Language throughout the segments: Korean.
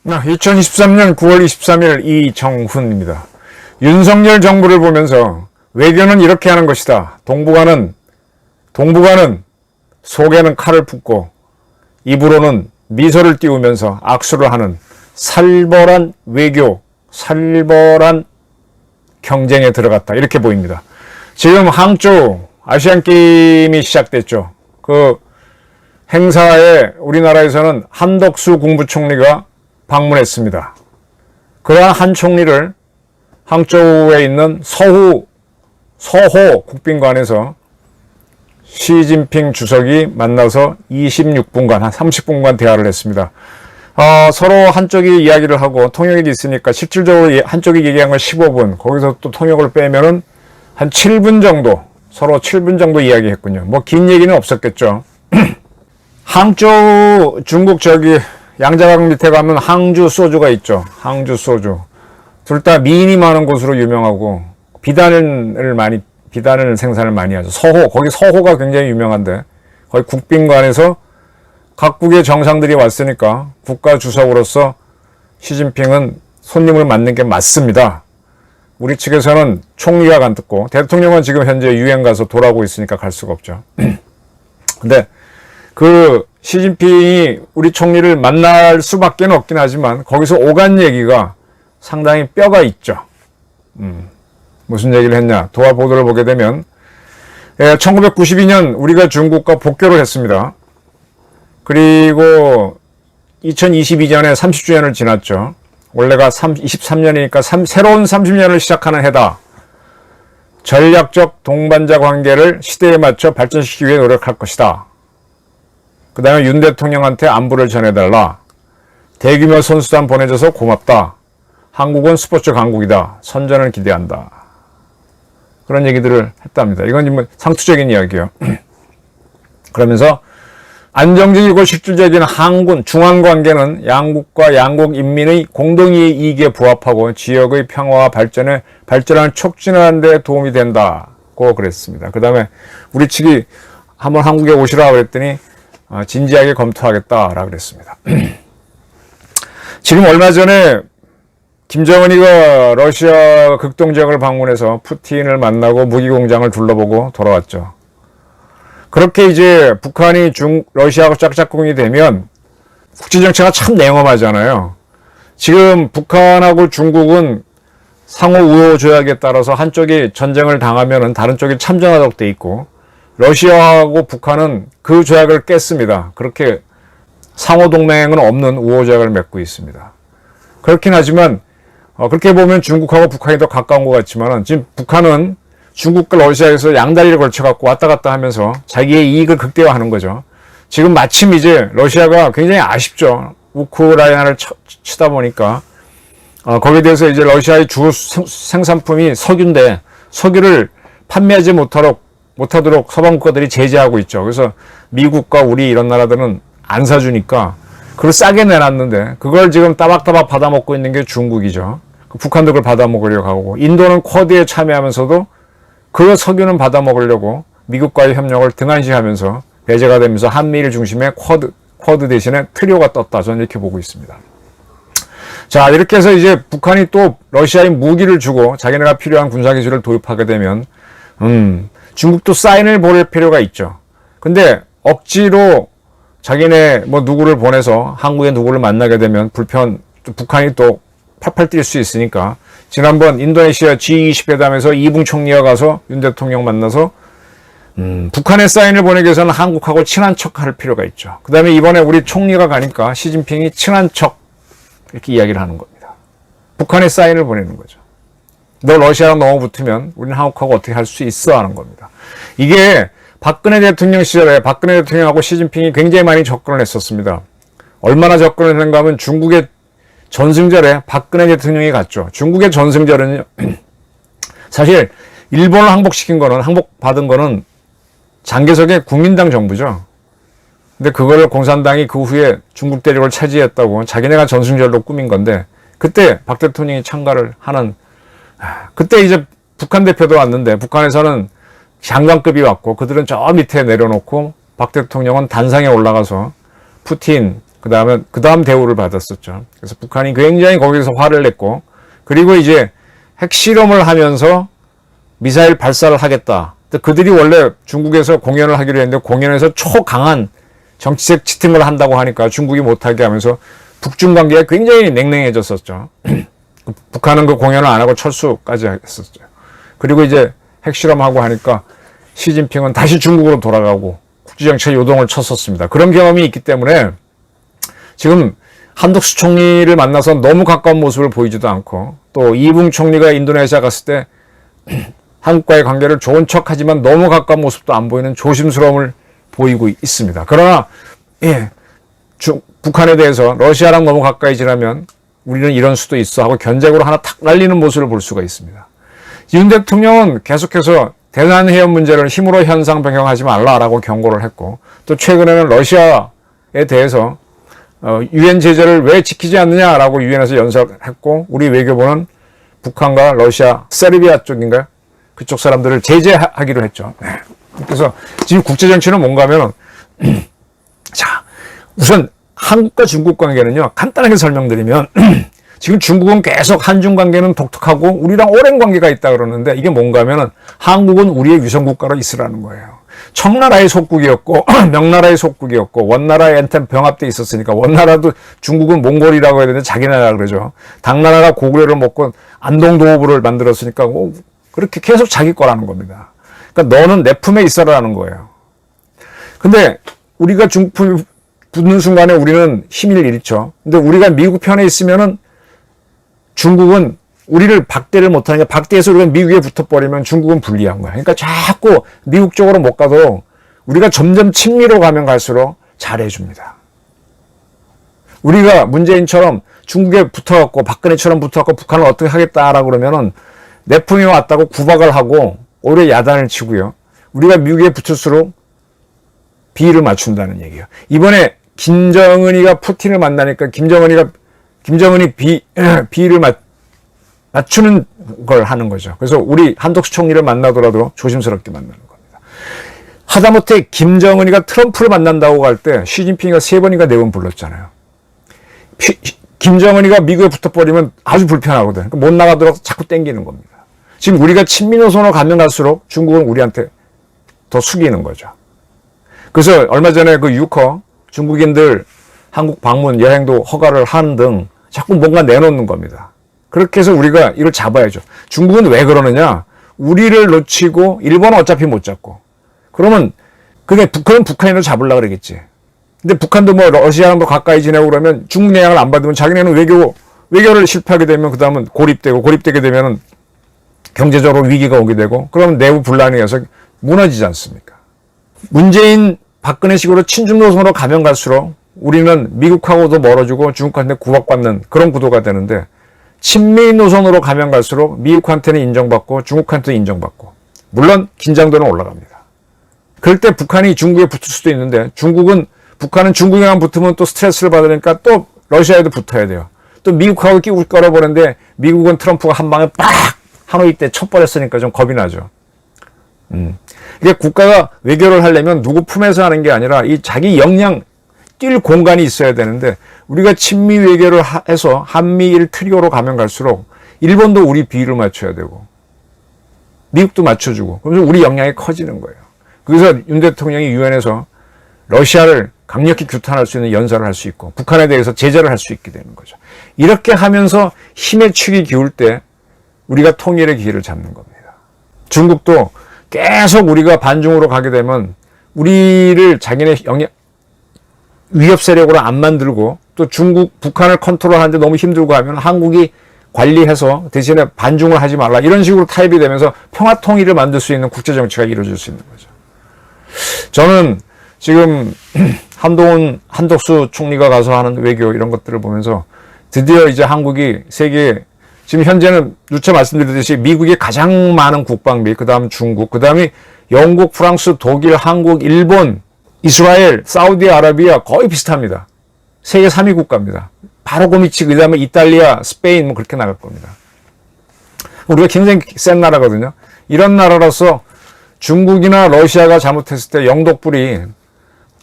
2023년 9월 23일 이정훈입니다. 윤석열 정부를 보면서 외교는 이렇게 하는 것이다. 동북아는 속에는 칼을 붓고 입으로는 미소를 띄우면서 악수를 하는 살벌한 외교, 살벌한 경쟁에 들어갔다. 이렇게 보입니다. 지금 항저우 아시안게임이 시작됐죠. 그 행사에 우리나라에서는 한덕수 국무총리가 방문했습니다. 그러한 한 총리를 항저우에 있는 서호 국빈관에서 시진핑 주석이 만나서 26분간, 한 30분간 대화를 했습니다. 서로 한쪽이 이야기를 하고 통역이 있으니까 실질적으로 한쪽이 얘기한 건 15분, 거기서 또 통역을 빼면은 한 7분 정도, 서로 7분 정도 이야기했군요. 뭐 긴 얘기는 없었겠죠. 항저우, 중국 양자강 밑에 가면 항주 소주가 있죠. 항주 소주. 둘 다 미인이 많은 곳으로 유명하고 비단을 생산을 많이 하죠. 거기 서호가 굉장히 유명한데 거기 국빈관에서 각국의 정상들이 왔으니까 국가 주석으로서 시진핑은 손님을 맞는 게 맞습니다. 우리 측에서는 총리가 간 듣고 대통령은 지금 현재 유엔 가서 돌아오고 있으니까 갈 수가 없죠. 근데 그 시진핑이 우리 총리를 만날 수밖에 없긴 하지만 거기서 오간 얘기가 상당히 뼈가 있죠. 무슨 얘기를 했냐. 도하 보도를 보게 되면 1992년 우리가 중국과 복교를 했습니다. 그리고 2022년에 30주년을 지났죠. 원래가 23년이니까 새로운 30년을 시작하는 해다. 전략적 동반자 관계를 시대에 맞춰 발전시키기 위해 노력할 것이다. 그 다음에 윤 대통령한테 안부를 전해달라. 대규모 선수단 보내줘서 고맙다. 한국은 스포츠 강국이다. 선전을 기대한다. 그런 얘기들을 했답니다. 이건 상투적인 이야기예요. 그러면서 안정적이고 실질적인 항군, 중앙관계는 양국과 양국 인민의 공동이익에 부합하고 지역의 평화와 발전을 촉진하는 데 도움이 된다고 그랬습니다. 그 다음에 우리 측이 한번 한국에 오시라 그랬더니 진지하게 검토하겠다라고 그랬습니다. 지금 얼마 전에 김정은이가 러시아 극동지역을 방문해서 푸틴을 만나고 무기공장을 둘러보고 돌아왔죠. 그렇게 이제 북한이 러시아하고 짝짝꿍이 되면 국제정치가 참 냉엄하잖아요. 지금 북한하고 중국은 상호 우호 조약에 따라서 한쪽이 전쟁을 당하면은 다른 쪽이 참전하도록 돼 있고 러시아하고 북한은 그 조약을 깼습니다. 그렇게 상호 동맹은 없는 우호 조약을 맺고 있습니다. 그렇긴 하지만 그렇게 보면 중국하고 북한이 더 가까운 것 같지만은 지금 북한은 중국과 러시아에서 양다리를 걸쳐갖고 왔다 갔다 하면서 자기의 이익을 극대화하는 거죠. 지금 마침 이제 러시아가 굉장히 아쉽죠. 우크라이나를 치다 보니까 거기에 대해서 이제 러시아의 주 생산품이 석유인데 석유를 판매하지 못하도록 서방 국가들이 제재하고 있죠. 그래서 미국과 우리 이런 나라들은 안 사주니까 그걸 싸게 내놨는데 그걸 지금 따박따박 받아먹고 있는 게 중국이죠. 북한도 그걸 받아먹으려고 하고 인도는 쿼드에 참여하면서도 그 석유는 받아먹으려고 미국과의 협력을 등한시하면서 배제가 되면서 한미일 중심의 쿼드 대신에 트리오가 떴다. 저는 이렇게 보고 있습니다. 자, 이렇게 해서 이제 북한이 또 러시아에 무기를 주고 자기네가 필요한 군사기술을 도입하게 되면 중국도 사인을 보낼 필요가 있죠. 근데 억지로 자기네 누구를 보내서 한국에 누구를 만나게 되면 북한이 또 팔팔 뛸 수 있으니까 지난번 인도네시아 G20 회담에서 이붕 총리가 가서 윤 대통령 만나서 북한에 사인을 보내기 위해서는 한국하고 친한 척 할 필요가 있죠. 그 다음에 이번에 우리 총리가 가니까 시진핑이 친한 척 이렇게 이야기를 하는 겁니다. 북한에 사인을 보내는 거죠. 너 러시아랑 너무 붙으면 우리는 한국하고 어떻게 할 수 있어 하는 겁니다. 이게 박근혜 대통령 시절에 박근혜 대통령하고 시진핑이 굉장히 많이 접근을 했었습니다. 얼마나 접근을 했는가 하면 중국의 전승절에 박근혜 대통령이 갔죠. 중국의 전승절은요, 사실 일본을 항복받은 거는 장개석의 국민당 정부죠. 근데 그거를 공산당이 그 후에 중국 대륙을 차지했다고 자기네가 전승절로 꾸민 건데 그때 박 대통령이 참가를 하는 그때 이제 북한 대표도 왔는데 북한에서는 장관급이 왔고 그들은 저 밑에 내려놓고 박 대통령은 단상에 올라가서 푸틴 그다음 대우를 받았었죠. 그래서 북한이 굉장히 거기서 화를 냈고 그리고 이제 핵실험을 하면서 미사일 발사를 하겠다. 그들이 원래 중국에서 공연을 하기로 했는데 공연에서 초강한 정치적 치팅을 한다고 하니까 중국이 못하게 하면서 북중 관계가 굉장히 냉랭해졌었죠. 북한은 그 공연을 안 하고 철수까지 했었죠. 그리고 이제 핵실험하고 하니까 시진핑은 다시 중국으로 돌아가고 국제정치에 요동을 쳤었습니다. 그런 경험이 있기 때문에 지금 한덕수 총리를 만나서 너무 가까운 모습을 보이지도 않고 또 이붕 총리가 인도네시아 갔을 때 한국과의 관계를 좋은 척하지만 너무 가까운 모습도 안 보이는 조심스러움을 보이고 있습니다. 그러나 북한에 대해서 러시아랑 너무 가까이 지나면 우리는 이런 수도 있어 하고 견제구로 하나 탁 날리는 모습을 볼 수가 있습니다. 윤 대통령은 계속해서 대한해협 문제를 힘으로 현상 변경하지 말라라고 경고를 했고 또 최근에는 러시아에 대해서 유엔 제재를 왜 지키지 않느냐라고 유엔에서 연설했고 우리 외교부는 북한과 러시아, 세르비아 쪽인가요? 그쪽 사람들을 제재하기로 했죠. 그래서 지금 국제정치는 뭔가 하면 자 우선 한국과 중국 관계는요 간단하게 설명드리면 지금 중국은 계속 한중 관계는 독특하고 우리랑 오랜 관계가 있다 그러는데 이게 뭔가 하면은 한국은 우리의 위성국가로 있으라는 거예요. 청나라의 속국이었고 명나라의 속국이었고 원나라한테 병합돼 있었으니까 원나라도 중국은 몽골이라고 해야 되는데 자기 나라 그러죠. 당나라가 고구려를 먹고 안동도호부를 만들었으니까 그렇게 계속 자기 거라는 겁니다. 그러니까 너는 내 품에 있어라는 거예요. 근데 우리가 중국을 붙는 순간에 우리는 힘을 잃죠. 근데 우리가 미국 편에 있으면은 중국은 우리를 박대를 못하니까 박대에서 우리가 미국에 붙어버리면 중국은 불리한 거야. 그러니까 자꾸 미국 쪽으로 못 가도 우리가 점점 친미로 가면 갈수록 잘해줍니다. 우리가 문재인처럼 중국에 붙어갖고 박근혜처럼 붙어갖고 북한을 어떻게 하겠다라고 그러면은 내 품에 왔다고 구박을 하고 오히려 야단을 치고요. 우리가 미국에 붙을수록 비위를 맞춘다는 얘기예요. 이번에 김정은이가 푸틴을 만나니까 김정은이 비위를 맞추는 걸 하는 거죠. 그래서 우리 한덕수 총리를 만나더라도 조심스럽게 만나는 겁니다. 하다못해 김정은이가 트럼프를 만난다고 할 때 시진핑이가 3번인가 4번 불렀잖아요. 김정은이가 미국에 붙어버리면 아주 불편하거든. 그러니까 못 나가도록 자꾸 땡기는 겁니다. 지금 우리가 친미 노선으로 가면 갈수록 중국은 우리한테 더 숙이는 거죠. 그래서 얼마 전에 그 유커 중국인들 한국 방문 여행도 허가를 하는 등 자꾸 뭔가 내놓는 겁니다. 그렇게 해서 우리가 이걸 잡아야죠. 중국은 왜 그러느냐? 우리를 놓치고 일본은 어차피 못 잡고. 그러면 그건 북한인을 잡으려고 그러겠지. 근데 북한도 뭐 러시아랑도 가까이 지내고 그러면 중국 영향을 안 받으면 자기네는 외교를 실패하게 되면 그 다음은 고립되게 되면은 경제적으로 위기가 오게 되고 그러면 내부 분란이 해서 무너지지 않습니까? 문재인 박근혜식으로 친중 노선으로 가면 갈수록 우리는 미국하고도 멀어지고 중국한테 구박받는 그런 구도가 되는데 친미 노선으로 가면 갈수록 미국한테는 인정받고 중국한테는 인정받고 물론 긴장도는 올라갑니다. 그럴 때 북한이 중국에 붙을 수도 있는데 북한은 중국에만 붙으면 또 스트레스를 받으니까 또 러시아에도 붙어야 돼요. 또 미국하고 끼고 걸어보는데 미국은 트럼프가 한 방에 빡 하노이 때 쳐버렸으니까 좀 겁이 나죠. 이게 국가가 외교를 하려면 누구 품에서 하는 게 아니라 이 자기 역량 뛸 공간이 있어야 되는데 우리가 친미 외교를 해서 한미일 트리오로 가면 갈수록 일본도 우리 비율을 맞춰야 되고 미국도 맞춰주고 그러면서 우리 역량이 커지는 거예요. 그래서 윤 대통령이 유엔에서 러시아를 강력히 규탄할 수 있는 연설을 할 수 있고 북한에 대해서 제재를 할 수 있게 되는 거죠. 이렇게 하면서 힘의 축이 기울 때 우리가 통일의 기회를 잡는 겁니다. 중국도 계속 우리가 반중으로 가게 되면 우리를 자기네 위협 세력으로 안 만들고 또 북한을 컨트롤하는데 너무 힘들고 하면 한국이 관리해서 대신에 반중을 하지 말라 이런 식으로 타협이 되면서 평화 통일을 만들 수 있는 국제정치가 이루어질 수 있는 거죠. 저는 지금 한덕수 총리가 가서 하는 외교 이런 것들을 보면서 드디어 이제 한국이 세계에 지금 현재는 누차 말씀드렸듯이 미국이 가장 많은 국방비, 그 다음 중국, 그 다음에 영국, 프랑스, 독일, 한국, 일본, 이스라엘, 사우디아라비아 거의 비슷합니다. 세계 3위 국가입니다. 바로 그 밑이 그 다음에 이탈리아, 스페인 뭐 그렇게 나갈 겁니다. 우리가 굉장히 센 나라거든요. 이런 나라로서 중국이나 러시아가 잘못했을 때 영독불이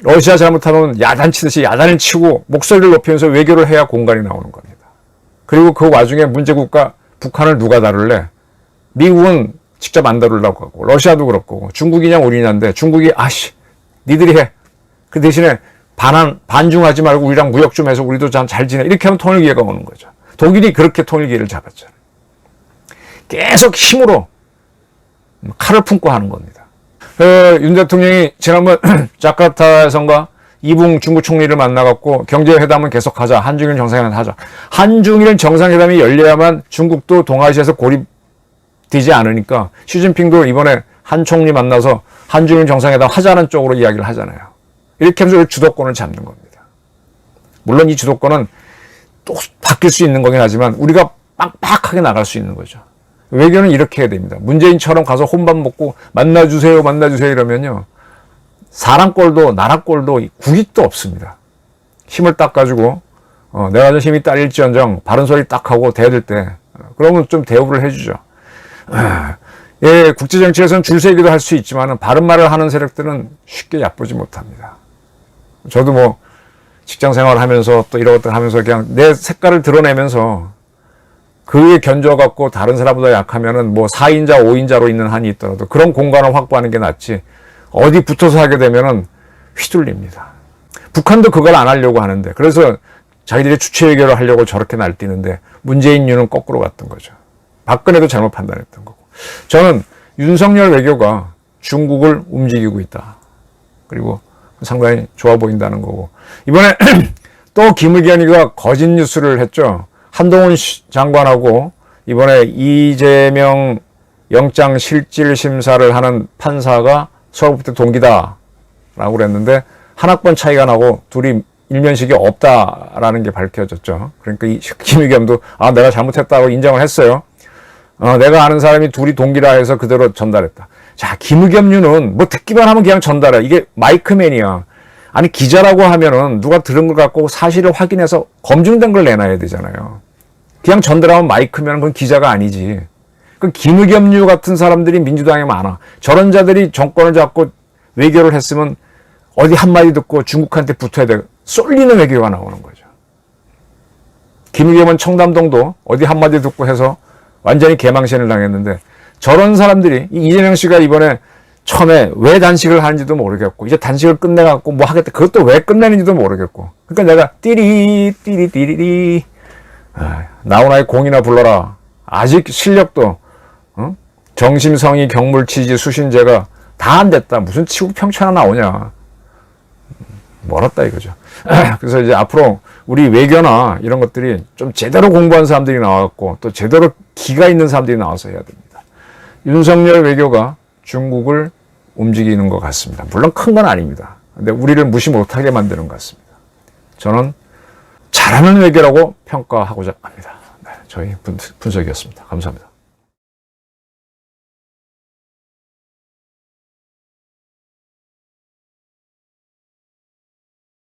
러시아 잘못하면 야단치듯이 야단을 치고 목소리를 높이면서 외교를 해야 공간이 나오는 겁니다. 그리고 그 와중에 문제국가 북한을 누가 다룰래? 미국은 직접 안 다루려고 하고 러시아도 그렇고 중국이냐 우리냐인데 중국이 니들이 해. 그 대신에 반중하지 말고 우리랑 무역 좀 해서 우리도 잘 지내. 이렇게 하면 통일 기회가 오는 거죠. 독일이 그렇게 통일 기회를 잡았잖아요. 계속 힘으로 칼을 품고 하는 겁니다. 윤 대통령이 지난번 자카르타에선가 이붕 중국 총리를 만나갖고 경제회담은 계속하자. 한중일 정상회담 하자. 한중일 정상회담이 열려야만 중국도 동아시아에서 고립되지 않으니까 시진핑도 이번에 한 총리 만나서 한중일 정상회담 하자는 쪽으로 이야기를 하잖아요. 이렇게 하면서 주도권을 잡는 겁니다. 물론 이 주도권은 또 바뀔 수 있는 거긴 하지만 우리가 빡빡하게 나갈 수 있는 거죠. 외교는 이렇게 해야 됩니다. 문재인처럼 가서 혼밥 먹고 만나주세요 이러면요. 사람 꼴도 나라 꼴도 국익도 없습니다. 힘을 딱 가지고 내가 좀 힘이 딸릴지언정 바른 소리 딱 하고 대들 때 그러면 좀 대우를 해주죠. 예, 국제정치에서는 줄 세기도 할 수 있지만 바른 말을 하는 세력들은 쉽게 얕보지 못합니다. 저도 뭐 직장생활 하면서 또 이런 것들 하면서 그냥 내 색깔을 드러내면서 그에 견뎌갖고 다른 사람보다 약하면은 뭐 4인자, 5인자로 있는 한이 있더라도 그런 공간을 확보하는 게 낫지 어디 붙어서 하게 되면은 휘둘립니다. 북한도 그걸 안 하려고 하는데 그래서 자기들이 주체 외교를 하려고 저렇게 날뛰는데 문재인유는 거꾸로 갔던 거죠. 박근혜도 잘못 판단했던 거고. 저는 윤석열 외교가 중국을 움직이고 있다. 그리고 상당히 좋아 보인다는 거고. 이번에 또 김의겸이가 거짓 뉴스를 했죠. 한동훈 장관하고 이번에 이재명 영장 실질 심사를 하는 판사가 서울법대 동기다라고 그랬는데 한 학번 차이가 나고 둘이 일면식이 없다라는 게 밝혀졌죠. 그러니까 이 김의겸도 내가 잘못했다고 인정을 했어요. 내가 아는 사람이 둘이 동기라 해서 그대로 전달했다. 자, 김의겸류는 뭐 듣기만 하면 그냥 전달해. 이게 마이크맨이야. 아니 기자라고 하면은 누가 들은 걸 갖고 사실을 확인해서 검증된 걸 내놔야 되잖아요. 그냥 전달하면 마이크면 그건 기자가 아니지. 그 김의겸류 같은 사람들이 민주당에 많아. 저런 자들이 정권을 잡고 외교를 했으면 어디 한마디 듣고 중국한테 붙어야 돼. 쏠리는 외교가 나오는 거죠. 김의겸은 청담동도 어디 한마디 듣고 해서 완전히 개망신을 당했는데 저런 사람들이 이재명 씨가 이번에 처음에 왜 단식을 하는지도 모르겠고 이제 단식을 끝내갖고 뭐 하겠다. 그것도 왜 끝내는지도 모르겠고. 그러니까 내가 띠리띠리띠리 나훈아의 공이나 불러라. 아직 실력도 정심성의 경물치지 수신제가 다 안 됐다. 무슨 치국평차 하나 나오냐. 멀었다 이거죠. 그래서 이제 앞으로 우리 외교나 이런 것들이 좀 제대로 공부한 사람들이 나와갖고 또 제대로 기가 있는 사람들이 나와서 해야 됩니다. 윤석열 외교가 중국을 움직이는 것 같습니다. 물론 큰 건 아닙니다. 근데 우리를 무시 못하게 만드는 것 같습니다. 저는 잘하는 외교라고 평가하고자 합니다. 네, 저희 분석이었습니다. 감사합니다.